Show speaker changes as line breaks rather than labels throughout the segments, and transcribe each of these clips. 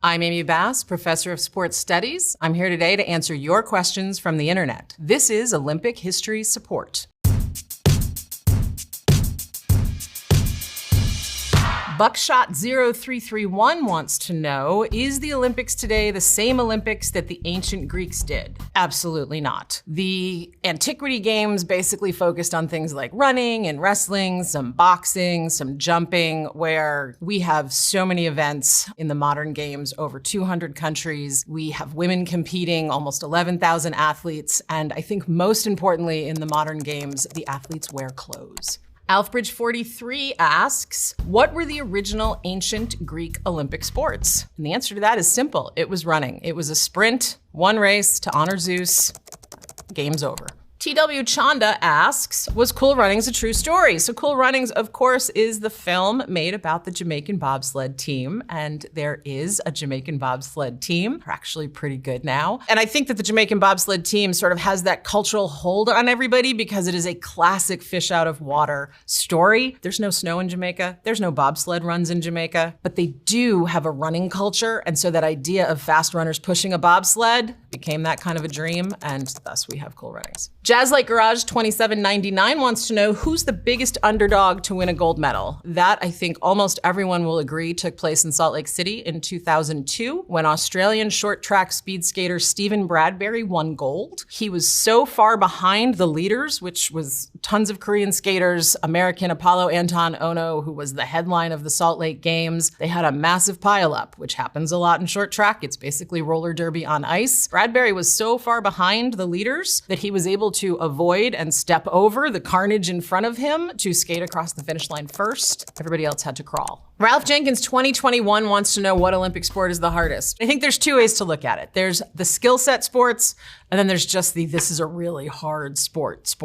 I'm Amy Bass, professor of sports studies. I'm here today to answer your questions from the internet. This is Olympic History Support. Buckshot0331 wants to know, is the Olympics today the same Olympics that the ancient Greeks did? Absolutely not. The antiquity games basically focused on things like running and wrestling, some boxing, some jumping, where we have so many events in the modern games, over 200 countries. We have women competing, almost 11,000 athletes, and I think most importantly in the modern games, the athletes wear clothes. Alfbridge43 asks, what were the original ancient Greek Olympic sports? And the answer to that is simple. It was running. It was a sprint, one race to honor Zeus. Game's over. TW Chanda asks, was Cool Runnings a true story? So Cool Runnings, of course, is the film made about the Jamaican bobsled team. And there is a Jamaican bobsled team. They're actually pretty good now. And I think that the Jamaican bobsled team sort of has that cultural hold on everybody because it is a classic fish out of water story. There's no snow in Jamaica. There's no bobsled runs in Jamaica. But they do have a running culture. And so that idea of fast runners pushing a bobsled became that kind of a dream. And thus we have Cool Runnings. Jazzlight Garage 2799 wants to know, who's the biggest underdog to win a gold medal? That, I think almost everyone will agree, took place in Salt Lake City in 2002 when Australian short track speed skater Stephen Bradbury won gold. He was so far behind the leaders, which was tons of Korean skaters, American Apollo Anton Ono, who was the headline of the Salt Lake Games. They had a massive pileup, which happens a lot in short track. It's basically roller derby on ice. Bradbury was so far behind the leaders that he was able to avoid and step over the carnage in front of him to skate across the finish line first. Everybody else had to crawl. Ralph Jenkins 2021 wants to know what Olympic sport is the hardest. I think there's two ways to look at it. There's the skill set sports, and then there's just this is a really hard sports.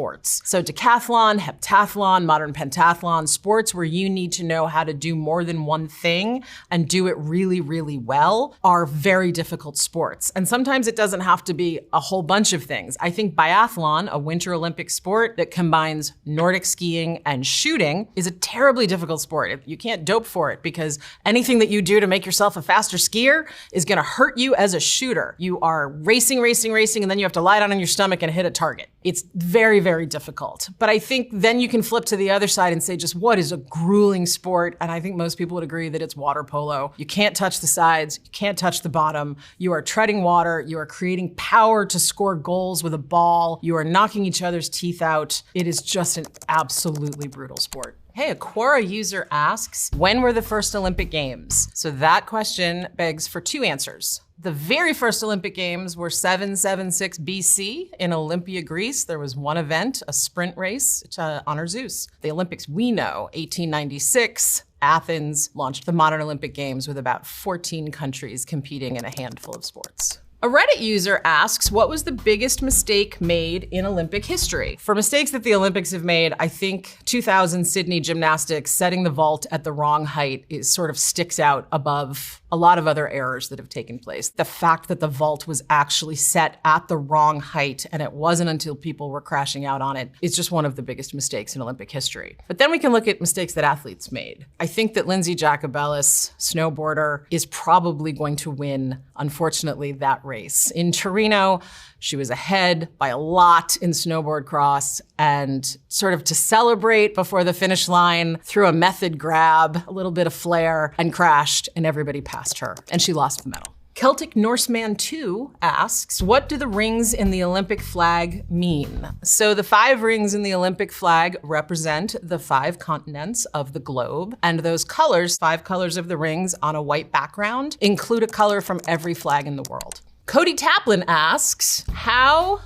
So decathlon, heptathlon, modern pentathlon, sports where you need to know how to do more than one thing and do it really, really well are very difficult sports. And sometimes it doesn't have to be a whole bunch of things. I think biathlon, a winter Olympic sport that combines Nordic skiing and shooting, is a terribly difficult sport. You can't dope for it because anything that you do to make yourself a faster skier is going to hurt you as a shooter. You are racing, and then you have to lie down on your stomach and hit a target. It's very, very difficult. But I think then you can flip to the other side and say, just what is a grueling sport? And I think most people would agree that it's water polo. You can't touch the sides. You can't touch the bottom. You are treading water. You are creating power to score goals with a ball. You are knocking each other's teeth out. It is just an absolutely brutal sport. Hey, a Quora user asks, when were the first Olympic Games? So that question begs for two answers. The very first Olympic Games were 776 BC in Olympia, Greece. There was one event, a sprint race to honor Zeus. The Olympics we know, 1896, Athens launched the modern Olympic Games with about 14 countries competing in a handful of sports. A Reddit user asks, what was the biggest mistake made in Olympic history? For mistakes that the Olympics have made, I think 2000 Sydney gymnastics, setting the vault at the wrong height sort of sticks out above a lot of other errors that have taken place. The fact that the vault was actually set at the wrong height and it wasn't until people were crashing out on it is just one of the biggest mistakes in Olympic history. But then we can look at mistakes that athletes made. I think that Lindsay Jacobellis, snowboarder, is probably going to win, unfortunately, that race. In Torino, she was ahead by a lot in snowboard cross, and sort of to celebrate before the finish line, threw a method grab, a little bit of flair, and crashed, and everybody passed her, and she lost the medal. Celtic Norseman 2 asks, what do the rings in the Olympic flag mean? So the 5 rings in the Olympic flag represent the 5 continents of the globe. And those colors, 5 colors of the rings on a white background, include a color from every flag in the world. Cody Taplin asks, how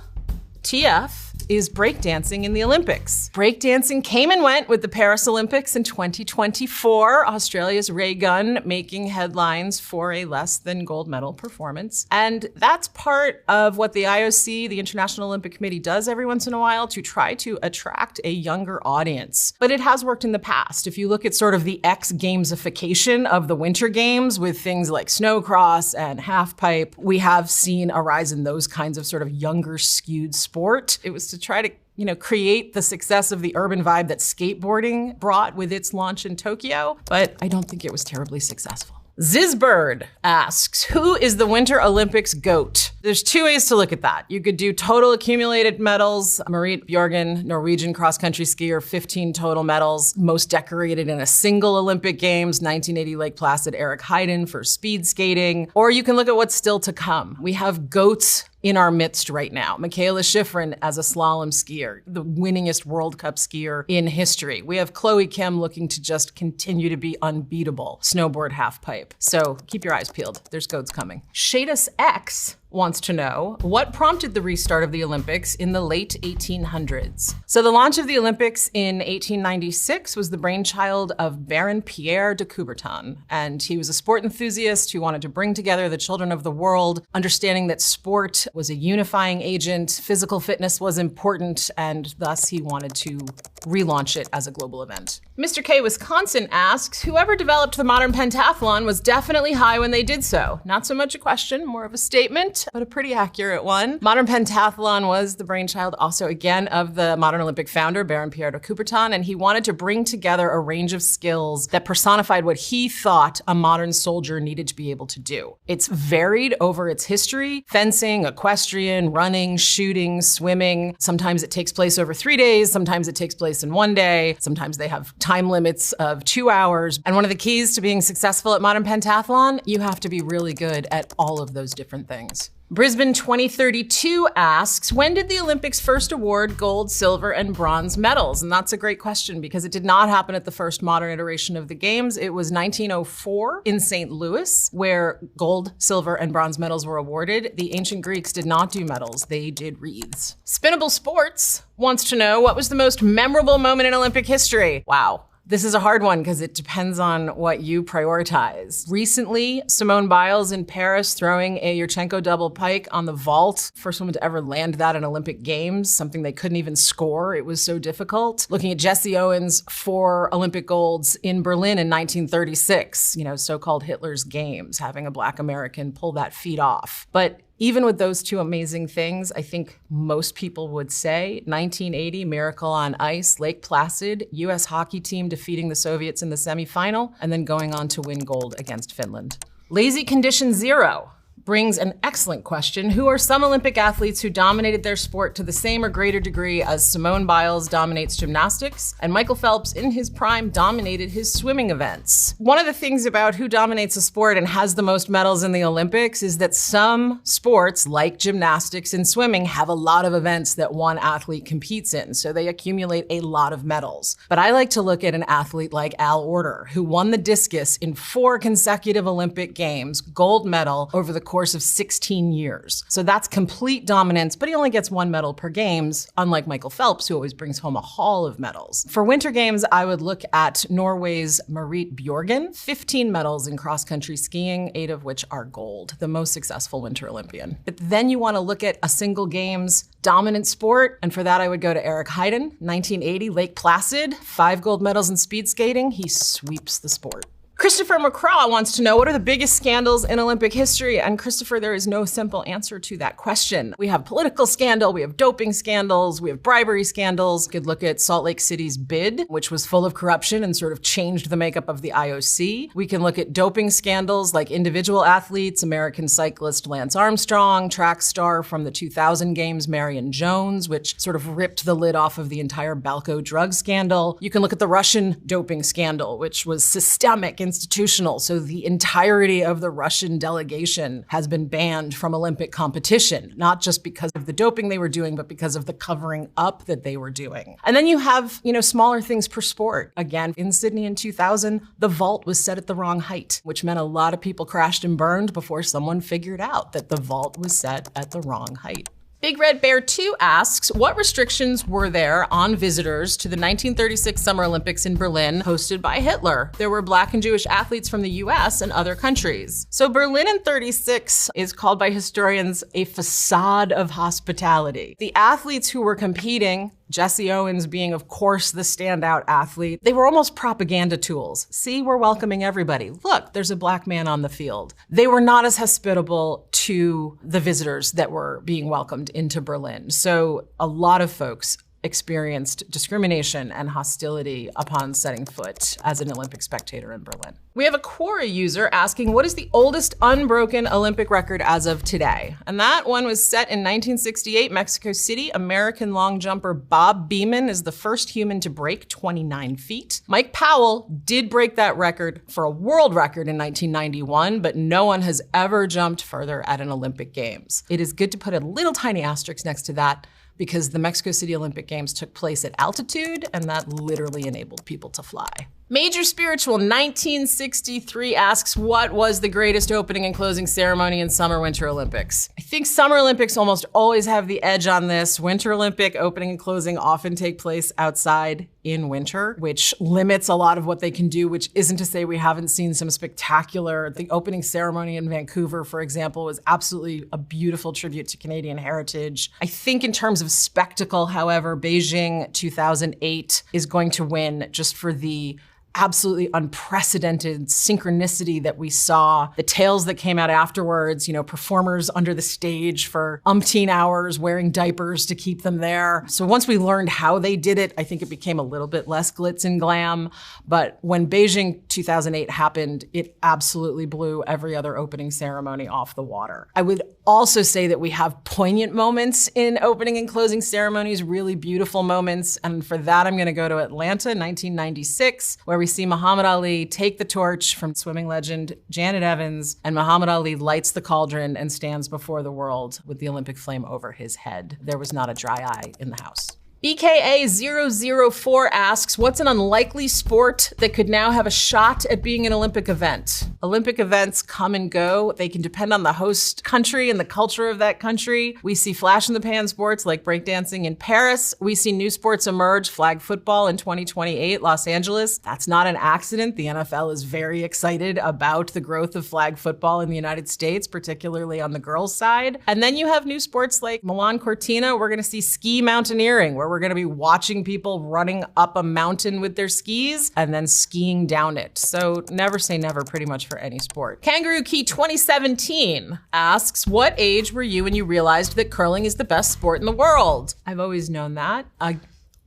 TF is breakdancing in the Olympics? Breakdancing came and went with the Paris Olympics in 2024. Australia's Ray Gunn making headlines for a less than gold medal performance. And that's part of what the IOC, the International Olympic Committee, does every once in a while to try to attract a younger audience. But it has worked in the past. If you look at sort of the X-gamesification of the Winter Games with things like snowcross and halfpipe, we have seen a rise in those kinds of sort of younger skewed sport. It was to try to create the success of the urban vibe that skateboarding brought with its launch in Tokyo, but I don't think it was terribly successful. Zizbird asks, who is the Winter Olympics GOAT? There's two ways to look at that. You could do total accumulated medals. Marit Bjørgen, Norwegian cross-country skier, 15 total medals, most decorated in a single Olympic Games, 1980 Lake Placid, Eric Heiden for speed skating. Or you can look at what's still to come. We have GOATs in our midst right now. Michaela Schifrin as a slalom skier, the winningest World Cup skier in history. We have Chloe Kim looking to just continue to be unbeatable. Snowboard halfpipe. So keep your eyes peeled. There's GOATs coming. Shadus X wants to know what prompted the restart of the Olympics in the late 1800s. So the launch of the Olympics in 1896 was the brainchild of Baron Pierre de Coubertin. And he was a sport enthusiast who wanted to bring together the children of the world, understanding that sport was a unifying agent, physical fitness was important, and thus he wanted to relaunch it as a global event. Mr. K Wisconsin asks, whoever developed the modern pentathlon was definitely high when they did so. Not so much a question, more of a statement, but a pretty accurate one. Modern pentathlon was the brainchild also again of the modern Olympic founder, Baron Pierre de Coubertin, and he wanted to bring together a range of skills that personified what he thought a modern soldier needed to be able to do. It's varied over its history: fencing, equestrian, running, shooting, swimming. Sometimes it takes place over 3 days, sometimes it takes place in 1 day, sometimes they have time limits of 2 hours. And one of the keys to being successful at modern pentathlon, you have to be really good at all of those different things. Brisbane 2032 asks, when did the Olympics first award gold, silver, and bronze medals? And that's a great question because it did not happen at the first modern iteration of the Games. It was 1904 in St. Louis where gold, silver, and bronze medals were awarded. The ancient Greeks did not do medals, they did wreaths. Spinnable Sports wants to know, what was the most memorable moment in Olympic history? Wow. This is a hard one because it depends on what you prioritize. Recently, Simone Biles in Paris throwing a Yurchenko double pike on the vault. First woman to ever land that in Olympic Games, something they couldn't even score. It was so difficult. Looking at Jesse Owens' 4 Olympic golds in Berlin in 1936, so-called Hitler's Games, having a Black American pull that feat off. But even with those two amazing things, I think most people would say 1980 Miracle on Ice, Lake Placid, U.S. hockey team defeating the Soviets in the semifinal, and then going on to win gold against Finland. Lazy Condition Zero brings an excellent question. Who are some Olympic athletes who dominated their sport to the same or greater degree as Simone Biles dominates gymnastics, and Michael Phelps in his prime dominated his swimming events? One of the things about who dominates a sport and has the most medals in the Olympics is that some sports, like gymnastics and swimming, have a lot of events that one athlete competes in, so they accumulate a lot of medals. But I like to look at an athlete like Al Order, who won the discus in 4 consecutive Olympic Games, gold medal over the course of 16 years. So that's complete dominance, but he only gets 1 medal per Games, unlike Michael Phelps, who always brings home a haul of medals. For Winter Games, I would look at Norway's Marit Bjørgen, 15 medals in cross-country skiing, 8 of which are gold, the most successful Winter Olympian. But then you want to look at a single Games dominant sport, and for that I would go to Eric Heiden, 1980 Lake Placid, 5 gold medals in speed skating. He sweeps the sport. Christopher McCraw wants to know, what are the biggest scandals in Olympic history? And Christopher, there is no simple answer to that question. We have political scandal, we have doping scandals, we have bribery scandals. We could look at Salt Lake City's bid, which was full of corruption and sort of changed the makeup of the IOC. We can look at doping scandals like individual athletes, American cyclist Lance Armstrong, track star from the 2000 Games Marion Jones, which sort of ripped the lid off of the entire Balco drug scandal. You can look at the Russian doping scandal, which was systemic, institutional. So the entirety of the Russian delegation has been banned from Olympic competition, not just because of the doping they were doing, but because of the covering up that they were doing. And then you have, smaller things per sport. Again, in Sydney in 2000, the vault was set at the wrong height, which meant a lot of people crashed and burned before someone figured out that the vault was set at the wrong height. Big Red Bear 2 asks, what restrictions were there on visitors to the 1936 Summer Olympics in Berlin hosted by Hitler? There were Black and Jewish athletes from the US and other countries. So Berlin in 36 is called by historians a facade of hospitality. The athletes who were competing, Jesse Owens being, of course, the standout athlete, they were almost propaganda tools. See, we're welcoming everybody. Look, there's a Black man on the field. They were not as hospitable to the visitors that were being welcomed into Berlin. So a lot of folks experienced discrimination and hostility upon setting foot as an Olympic spectator in Berlin. We have a Quora user asking, what is the oldest unbroken Olympic record as of today? And that one was set in 1968, Mexico City. American long jumper Bob Beamon is the first human to break 29 feet. Mike Powell did break that record for a world record in 1991, but no one has ever jumped further at an Olympic Games. It is good to put a little tiny asterisk next to that, because the Mexico City Olympic Games took place at altitude, and that literally enabled people to fly. Major Spiritual 1963 asks, what was the greatest opening and closing ceremony in Summer Winter Olympics? I think Summer Olympics almost always have the edge on this. Winter Olympic opening and closing often take place outside in winter, which limits a lot of what they can do, which isn't to say we haven't seen some spectacular. The opening ceremony in Vancouver, for example, was absolutely a beautiful tribute to Canadian heritage. I think in terms of spectacle, however, Beijing 2008 is going to win just for the absolutely unprecedented synchronicity that we saw, the tales that came out afterwards, performers under the stage for umpteen hours wearing diapers to keep them there. So once we learned how they did it, I think it became a little bit less glitz and glam. But when Beijing 2008 happened, it absolutely blew every other opening ceremony off the water. I would also say that we have poignant moments in opening and closing ceremonies, really beautiful moments. And for that, I'm going to go to Atlanta, 1996, where we see Muhammad Ali take the torch from swimming legend Janet Evans, and Muhammad Ali lights the cauldron and stands before the world with the Olympic flame over his head. There was not a dry eye in the house. BKA004 asks, what's an unlikely sport that could now have a shot at being an Olympic event? Olympic events come and go. They can depend on the host country and the culture of that country. We see flash-in-the-pan sports like breakdancing in Paris. We see new sports emerge, flag football in 2028, Los Angeles. That's not an accident. The NFL is very excited about the growth of flag football in the United States, particularly on the girls' side. And then you have new sports like Milan Cortina. We're going to see ski mountaineering, where we're going to be watching people running up a mountain with their skis and then skiing down it. So never say never pretty much for any sport. Kangaroo Key 2017 asks, what age were you when you realized that curling is the best sport in the world? I've always known that.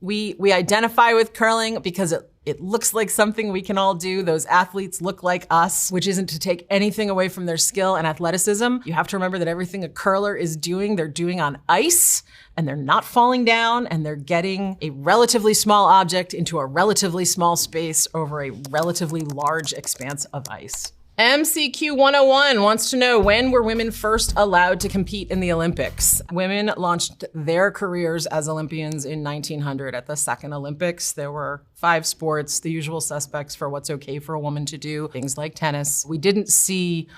We identify with curling because it looks like something we can all do. Those athletes look like us, which isn't to take anything away from their skill and athleticism. You have to remember that everything a curler is doing, they're doing on ice, and they're not falling down, and they're getting a relatively small object into a relatively small space over a relatively large expanse of ice. MCQ 101 wants to know, when were women first allowed to compete in the Olympics? Women launched their careers as Olympians in 1900 at the Second Olympics. There were 5 sports, the usual suspects for what's okay for a woman to do, things like tennis. We didn't see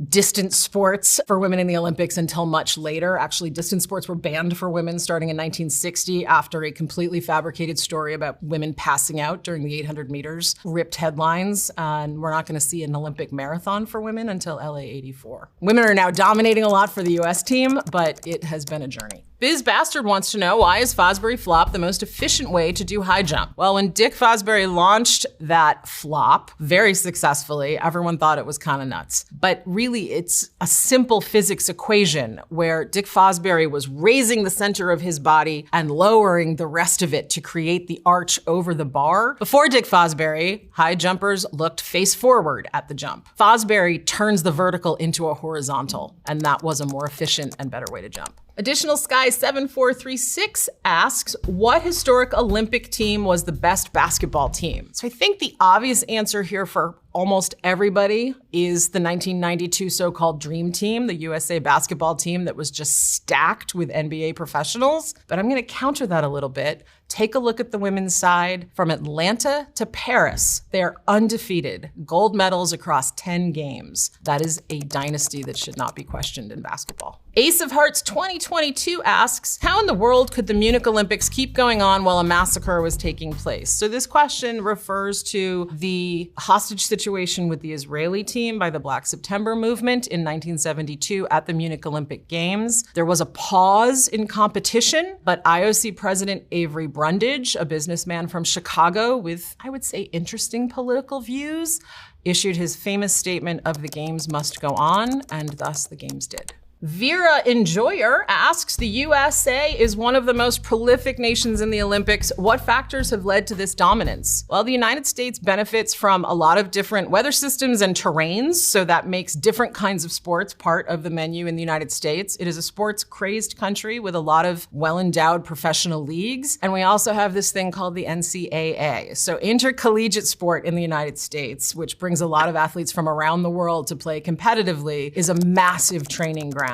distance sports for women in the Olympics until much later. Actually, distance sports were banned for women starting in 1960 after a completely fabricated story about women passing out during the 800 meters ripped headlines. And we're not going to see an Olympic marathon for women until LA 84. Women are now dominating a lot for the US team, but it has been a journey. Biz Bastard wants to know, why is Fosbury flop the most efficient way to do high jump? Well, when Dick Fosbury launched that flop very successfully, everyone thought it was kind of nuts. But really, it's a simple physics equation where Dick Fosbury was raising the center of his body and lowering the rest of it to create the arch over the bar. Before Dick Fosbury, high jumpers looked face forward at the jump. Fosbury turns the vertical into a horizontal, and that was a more efficient and better way to jump. Additional Sky 7436 asks, what historic Olympic team was the best basketball team? So I think the obvious answer here for almost everybody is the 1992 so-called Dream Team, the USA basketball team that was just stacked with NBA professionals. But I'm going to counter that a little bit. Take a look at the women's side. From Atlanta to Paris, they are undefeated. Gold medals across 10 games. That is a dynasty that should not be questioned in basketball. Ace of Hearts 2022 asks, how in the world could the Munich Olympics keep going on while a massacre was taking place? So this question refers to the hostage situation with the Israeli team by the Black September movement in 1972 at the Munich Olympic Games. There was a pause in competition, but IOC President Avery Brundage, a businessman from Chicago with, I would say, interesting political views, issued his famous statement of the games must go on, and thus the games did. Vera Enjoyer asks, the USA is one of the most prolific nations in the Olympics. What factors have led to this dominance? Well, the United States benefits from a lot of different weather systems and terrains, so that makes different kinds of sports part of the menu in the United States. It is a sports-crazed country with a lot of well-endowed professional leagues. And we also have this thing called the NCAA, so intercollegiate sport in the United States, which brings a lot of athletes from around the world to play competitively, is a massive training ground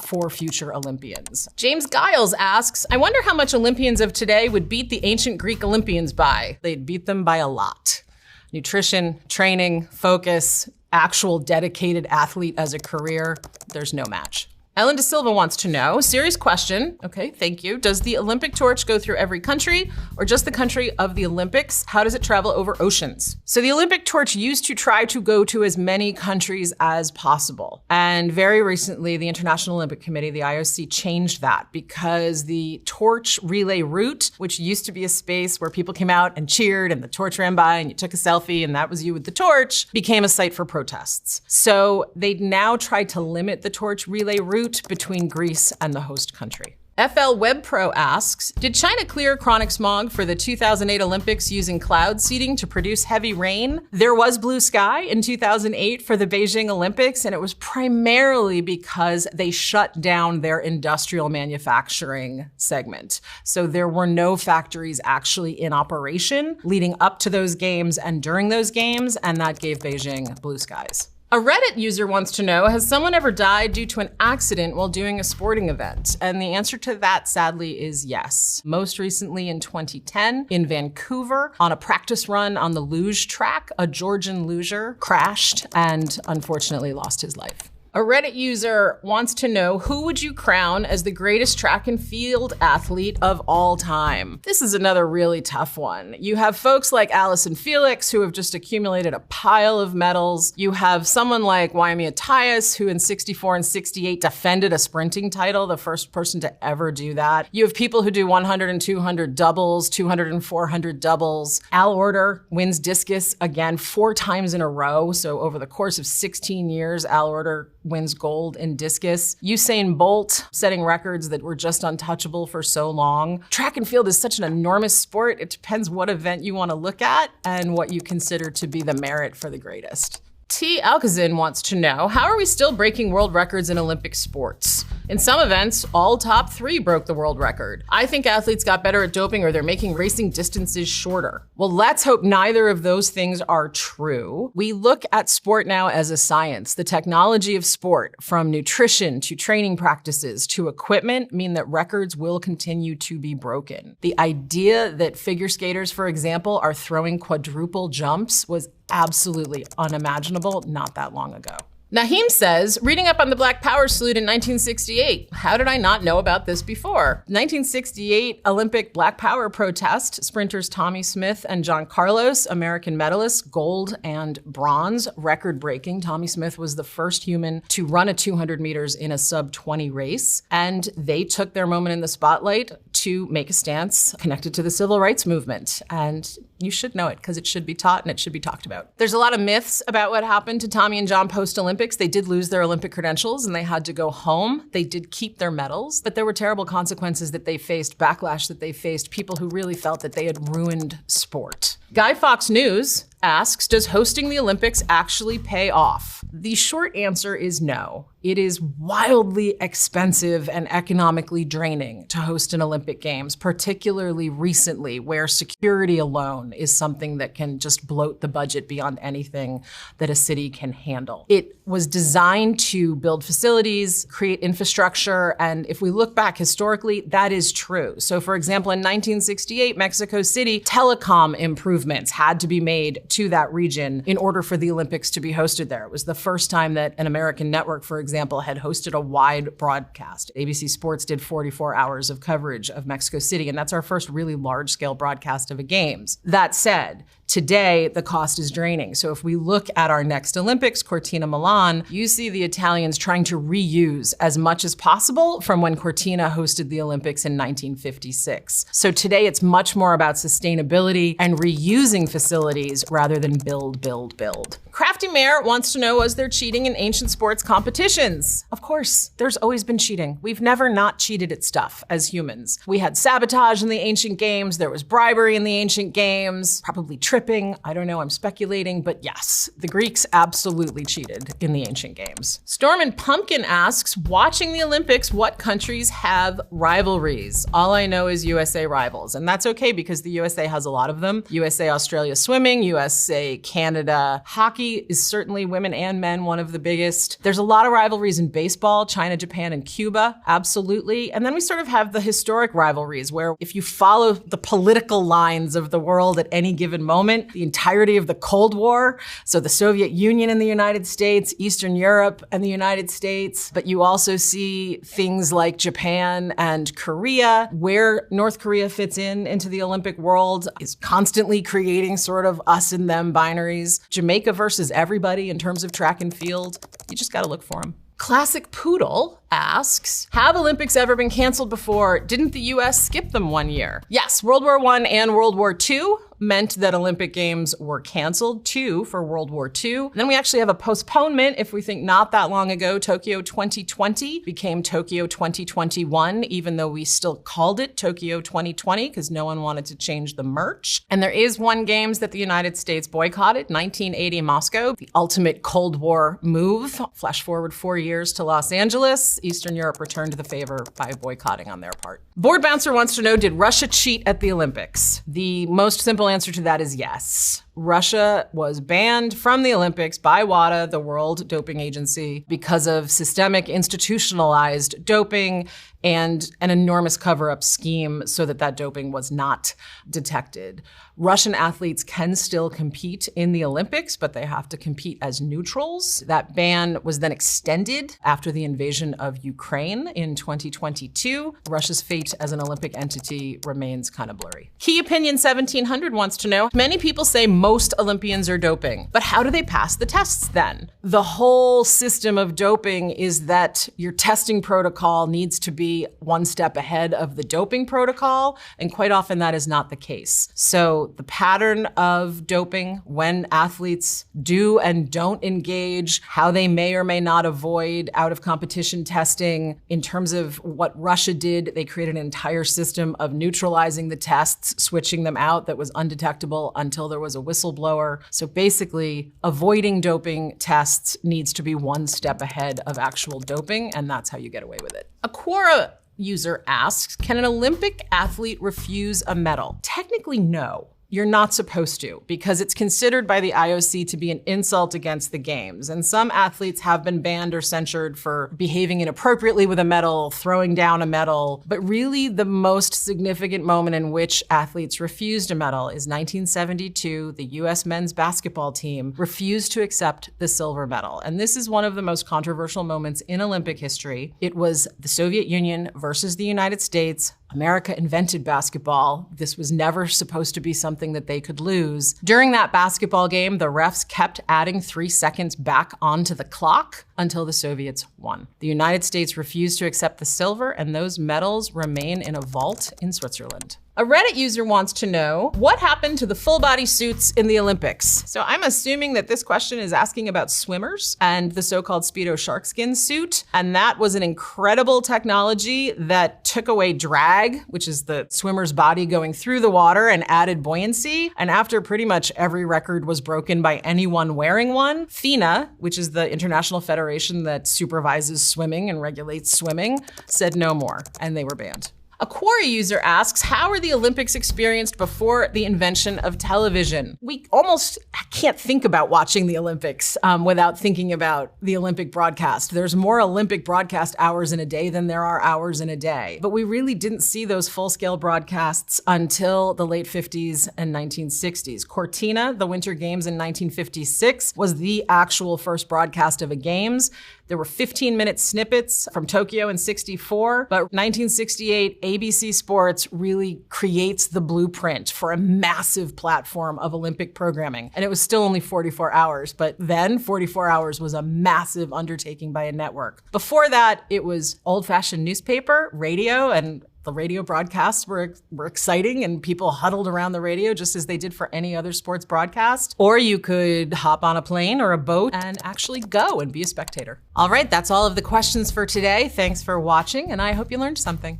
for future Olympians. James Giles asks, I wonder how much Olympians of today would beat the ancient Greek Olympians by. They'd beat them by a lot. Nutrition, training, focus, actual dedicated athlete as a career, there's no match. Ellen De Silva wants to know, serious question, okay, thank you. Does the Olympic torch go through every country or just the country of the Olympics? How does it travel over oceans? So the Olympic torch used to try to go to as many countries as possible. And very recently, the International Olympic Committee, the IOC, changed that because the torch relay route, which used to be a space where people came out and cheered and the torch ran by and you took a selfie and that was you with the torch, became a site for protests. So they now tried to limit the torch relay route between Greece and the host country. FL Web Pro asks, did China clear chronic smog for the 2008 Olympics using cloud seeding to produce heavy rain? There was blue sky in 2008 for the Beijing Olympics, and it was primarily because they shut down their industrial manufacturing segment. So there were no factories actually in operation leading up to those games and during those games, and that gave Beijing blue skies. A Reddit user wants to know, has someone ever died due to an accident while doing a sporting event? And the answer to that, sadly, is yes. Most recently in 2010 in Vancouver, on a practice run on the luge track, a Georgian luger crashed and unfortunately lost his life. A Reddit user wants to know, who would you crown as the greatest track and field athlete of all time? This is another really tough one. You have folks like Allison Felix, who have just accumulated a pile of medals. You have someone like Waimea Tyus, who in 64 and 68 defended a sprinting title, the first person to ever do that. You have people who do 100 and 200 doubles, 200 and 400 doubles. Al Order wins discus again 4 times in a row. So over the course of 16 years, Al Order wins gold in discus. Usain Bolt setting records that were just untouchable for so long. Track and field is such an enormous sport. It depends what event you want to look at and what you consider to be the merit for the greatest. T. Alcazin wants to know, how are we still breaking world records in Olympic sports? In some events, all top 3 broke the world record. I think athletes got better at doping or they're making racing distances shorter. Well, let's hope neither of those things are true. We look at sport now as a science. The technology of sport, from nutrition to training practices to equipment, mean that records will continue to be broken. The idea that figure skaters, for example, are throwing quadruple jumps was absolutely unimaginable not that long ago. Naheem says, reading up on the Black Power salute in 1968. How did I not know about this before? 1968 Olympic Black Power protest, sprinters Tommy Smith and John Carlos, American medalists, gold and bronze, record-breaking. Tommy Smith was the first human to run a 200 meters in a sub-20 race, and they took their moment in the spotlight to make a stance connected to the civil rights movement. And you should know it because it should be taught and it should be talked about. There's a lot of myths about what happened to Tommy and John post-Olympics. They did lose their Olympic credentials and they had to go home. They did keep their medals, but there were terrible consequences that they faced, backlash that they faced, people who really felt that they had ruined sport. Guy Fawkes News asks, does hosting the Olympics actually pay off? The short answer is no. It is wildly expensive and economically draining to host an Olympic Games, particularly recently, where security alone is something that can just bloat the budget beyond anything that a city can handle. It was designed to build facilities, create infrastructure, and if we look back historically, that is true. So for example, in 1968, Mexico City, telecom improvements had to be made to that region in order for the Olympics to be hosted there. It was the first time that an American network, for example, had hosted a wide broadcast. ABC Sports did 44 hours of coverage of Mexico City, and that's our first really large-scale broadcast of a Games. That said, today, the cost is draining. So if we look at our next Olympics, Cortina Milan, you see the Italians trying to reuse as much as possible from when Cortina hosted the Olympics in 1956. So today, it's much more about sustainability and reusing facilities rather than build, build, build. Crafty Mare wants to know, was there cheating in ancient sports competitions? Of course, there's always been cheating. We've never not cheated at stuff as humans. We had sabotage in the ancient games. There was bribery in the ancient games, probably tripping. I don't know, I'm speculating, but yes, the Greeks absolutely cheated in the ancient games. Storm and Pumpkin asks, watching the Olympics, what countries have rivalries? All I know is USA rivals, and that's okay because the USA has a lot of them. USA, Australia swimming, USA, Canada hockey is certainly, women and men, one of the biggest. There's a lot of rivalries in baseball, China, Japan, and Cuba, absolutely. And then we sort of have the historic rivalries where if you follow the political lines of the world at any given moment, the entirety of the Cold War, so the Soviet Union and the United States, Eastern Europe and the United States, but you also see things like Japan and Korea, where North Korea fits into the Olympic world, is constantly creating sort of us and them binaries. Jamaica versus everybody in terms of track and field. You just gotta look for them. Classic Poodle asks, have Olympics ever been canceled before? Didn't the US skip them one year? Yes, World War I and World War II meant that Olympic Games were canceled, too, for World War II. And then we actually have a postponement. If we think not that long ago, Tokyo 2020 became Tokyo 2021, even though we still called it Tokyo 2020 because no one wanted to change the merch. And there is one games that the United States boycotted, 1980 Moscow, the ultimate Cold War move. Flash forward 4 years to Los Angeles. Eastern Europe returned the favor by boycotting on their part. Board Bouncer wants to know, did Russia cheat at the Olympics? The most simple answer to that is yes. Russia was banned from the Olympics by WADA, the World Doping Agency, because of systemic institutionalized doping and an enormous cover-up scheme so that doping was not detected. Russian athletes can still compete in the Olympics, but they have to compete as neutrals. That ban was then extended after the invasion of Ukraine in 2022. Russia's fate as an Olympic entity remains kind of blurry. Key Opinion 1700 wants to know, many people say most Olympians are doping, but how do they pass the tests then? The whole system of doping is that your testing protocol needs to be one step ahead of the doping protocol, and quite often that is not the case. So the pattern of doping, when athletes do and don't engage, how they may or may not avoid out-of-competition testing. In terms of what Russia did, they created an entire system of neutralizing the tests, switching them out that was undetectable until there was a whistleblower. So basically, avoiding doping tests needs to be one step ahead of actual doping, and that's how you get away with it. A Quora user asks, can an Olympic athlete refuse a medal? Technically, no. You're not supposed to, because it's considered by the IOC to be an insult against the games. And some athletes have been banned or censured for behaving inappropriately with a medal, throwing down a medal. But really, the most significant moment in which athletes refused a medal is 1972. The US men's basketball team refused to accept the silver medal. And this is one of the most controversial moments in Olympic history. It was the Soviet Union versus the United States. America invented basketball. This was never supposed to be something that they could lose. During that basketball game, the refs kept adding 3 seconds back onto the clock until the Soviets won. The United States refused to accept the silver, and those medals remain in a vault in Switzerland. A Reddit user wants to know, what happened to the full-body suits in the Olympics? So I'm assuming that this question is asking about swimmers and the so-called Speedo sharkskin suit. And that was an incredible technology that took away drag, which is the swimmer's body going through the water, and added buoyancy. And after pretty much every record was broken by anyone wearing one, FINA, which is the international federation that supervises swimming and regulates swimming, said no more, and they were banned. A Quora user asks, how are the Olympics experienced before the invention of television? We almost can't think about watching the Olympics without thinking about the Olympic broadcast. There's more Olympic broadcast hours in a day than there are hours in a day. But we really didn't see those full-scale broadcasts until the late 50s and 1960s. Cortina, the Winter Games in 1956, was the actual first broadcast of a games. There were 15-minute snippets from Tokyo in 64, but 1968, ABC Sports really creates the blueprint for a massive platform of Olympic programming. And it was still only 44 hours, but then 44 hours was a massive undertaking by a network. Before that, it was old-fashioned newspaper, radio, and the radio broadcasts were exciting and people huddled around the radio just as they did for any other sports broadcast. Or you could hop on a plane or a boat and actually go and be a spectator. All right, that's all of the questions for today. Thanks for watching, and I hope you learned something.